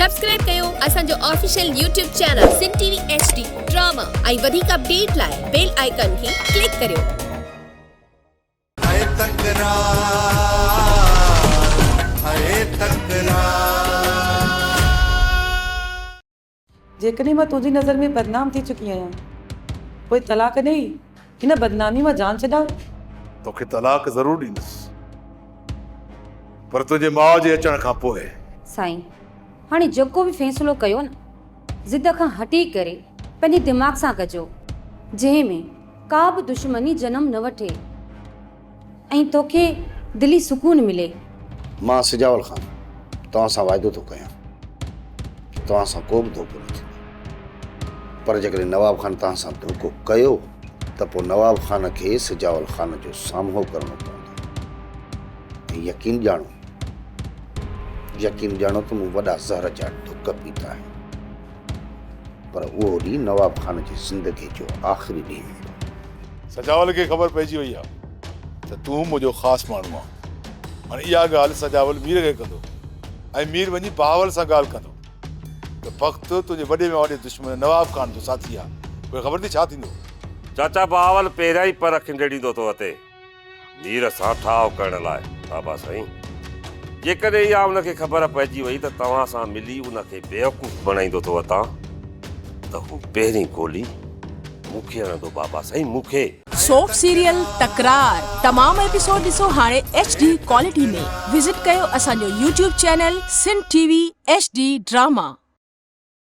Subscribe कयो असांजो official YouTube channel सिन TV HD drama ऐं वधीक अपडेट लाइ बेल आइकन खे क्लिक करियो। जेकॾहिं मां तुंहिंजी नज़र में बदनाम थी चुकी आहियां, पोइ तलाक ॾेई हिन बदनामी मां जान छॾां। तोखे तलाक ज़रूर ॾींदुसि, पर तुंहिंजे माउ जे अचण खां पोइ। साईं, हाणे जेको बि फ़ैसिलो कयो न, ज़िद खां हटी करे पंहिंजे दिमाग़ सां कजो, जंहिं में का बि दुश्मनी जनम न वठे ऐं तोखे दिली सुकून मिले। मां सिजावल ख़ान तव्हां सां वाइदो थो कयां, तव्हां सां को बि धोखो न थींदो, पर जेकॾहिं नवाब ख़ान तव्हां सां धोखो कयो त पोइ नवाब ख़ान खे सिजावल ख़ान जो साम्हूं करणो पवंदो। ऐं यकीन ॼाणो त मूं वॾा ज़हर जा ढुक पीता आहिनि, पर उहो ॾींहुं नवाब ख़ान जी ज़िंदगी जो आख़िरी ॾींहुं हूंदो। सजावल खे ख़बर पइजी वई आहे त तूं मुंहिंजो ख़ासि माण्हू आहे। हाणे इहा ॻाल्हि सजावल मीर खे कंदो ऐं मीर वञी बहावल सां ॻाल्हि कंदो त वक़्तु तुंहिंजे वॾे में वॾे दुश्मन नवाब ख़ान जो साथी आहे, उहे ख़बर थी छा थींदो? चाचा बहावल पहिरियां ई पर खिंडे ॾींदो थो अचे मीर सां ठाव करण लाइ। बाबा साईं, जेकॾहिं इहा उनखे ख़बर पइजी वई त तव्हां सां मिली उनखे बेवकूफ़ बणाईंदो थो अतां, त हू पहिरीं गोली मूंखे हणंदो। बाबा साईं, मूंखे। सोप सीरियल तकरार तमाम एपिसोड ॾिसो हाणे HD क्वालिटी में। विजिट कयो असांजो YouTube चैनल सिन टीवी HD ड्रामा।